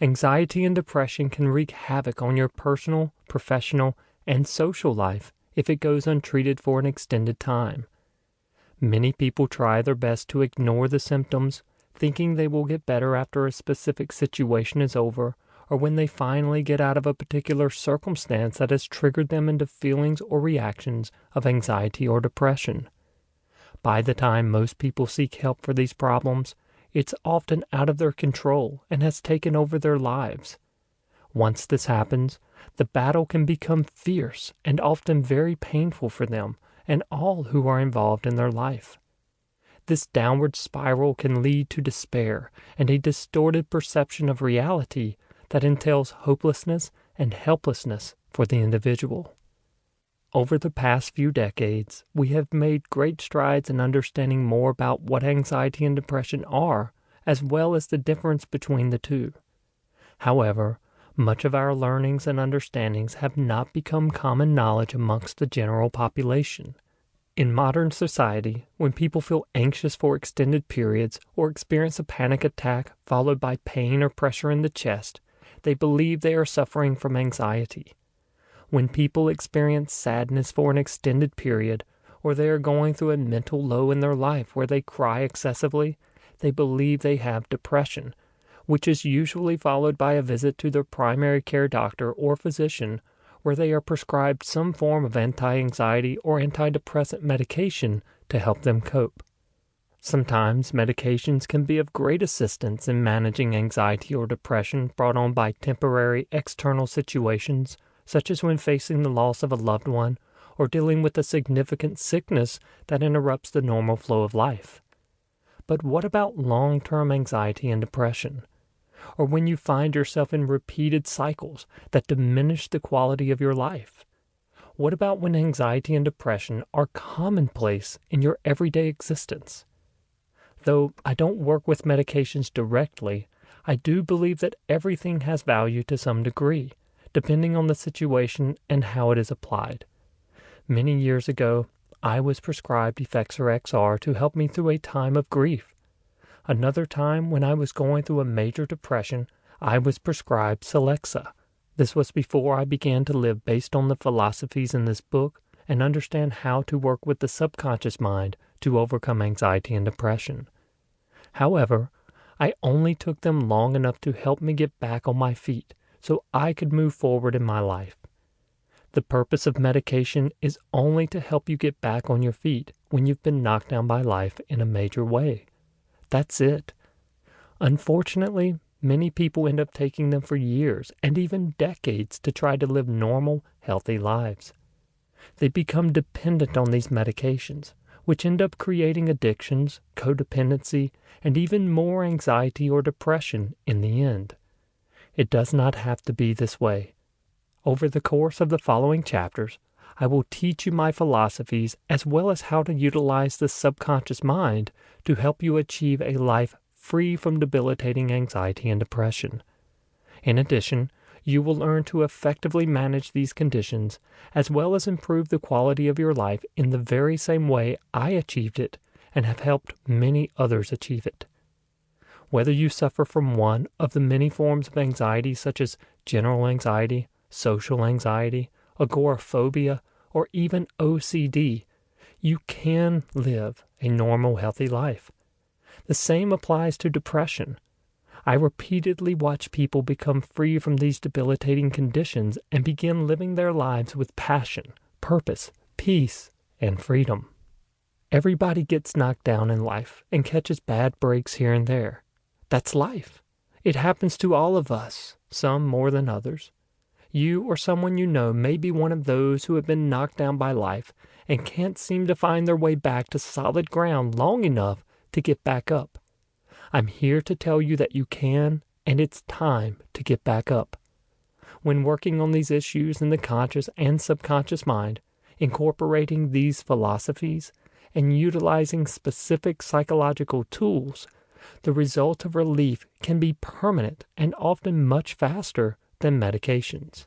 Anxiety and depression can wreak havoc on your personal, professional, and social life if it goes untreated for an extended time. Many people try their best to ignore the symptoms, thinking they will get better after a specific situation is over, or when they finally get out of a particular circumstance that has triggered them into feelings or reactions of anxiety or depression. By the time most people seek help for these problems, it's often out of their control and has taken over their lives. Once this happens, the battle can become fierce and often very painful for them and all who are involved in their life. This downward spiral can lead to despair and a distorted perception of reality that entails hopelessness and helplessness for the individual. Over the past few decades, we have made great strides in understanding more about what anxiety and depression are, as well as the difference between the two. However, much of our learnings and understandings have not become common knowledge amongst the general population. In modern society, when people feel anxious for extended periods or experience a panic attack followed by pain or pressure in the chest, they believe they are suffering from anxiety. When people experience sadness for an extended period, or they are going through a mental low in their life where they cry excessively, they believe they have depression, which is usually followed by a visit to their primary care doctor or physician, where they are prescribed some form of anti-anxiety or antidepressant medication to help them cope. Sometimes medications can be of great assistance in managing anxiety or depression brought on by temporary external situations, such as when facing the loss of a loved one or dealing with a significant sickness that interrupts the normal flow of life. But what about long-term anxiety and depression? Or when you find yourself in repeated cycles that diminish the quality of your life? What about when anxiety and depression are commonplace in your everyday existence? Though I don't work with medications directly, I do believe that everything has value to some degree, depending on the situation and how it is applied. Many years ago, I was prescribed Effexor XR to help me through a time of grief. Another time, when I was going through a major depression, I was prescribed Celexa. This was before I began to live based on the philosophies in this book and understand how to work with the subconscious mind to overcome anxiety and depression. However, I only took them long enough to help me get back on my feet so I could move forward in my life. The purpose of medication is only to help you get back on your feet when you've been knocked down by life in a major way. That's it. Unfortunately, many people end up taking them for years and even decades to try to live normal, healthy lives. They become dependent on these medications, which end up creating addictions, codependency, and even more anxiety or depression in the end. It does not have to be this way. Over the course of the following chapters, I will teach you my philosophies as well as how to utilize the subconscious mind to help you achieve a life free from debilitating anxiety and depression. In addition, you will learn to effectively manage these conditions as well as improve the quality of your life in the very same way I achieved it and have helped many others achieve it. Whether you suffer from one of the many forms of anxiety such as general anxiety, social anxiety, agoraphobia, or even OCD, you can live a normal, healthy life. The same applies to depression. I repeatedly watch people become free from these debilitating conditions and begin living their lives with passion, purpose, peace, and freedom. Everybody gets knocked down in life and catches bad breaks here and there. That's life. It happens to all of us, some more than others. You or someone you know may be one of those who have been knocked down by life and can't seem to find their way back to solid ground long enough to get back up. I'm here to tell you that you can, and it's time to get back up. When working on these issues in the conscious and subconscious mind, incorporating these philosophies, and utilizing specific psychological tools, the result of relief can be permanent and often much faster than medications.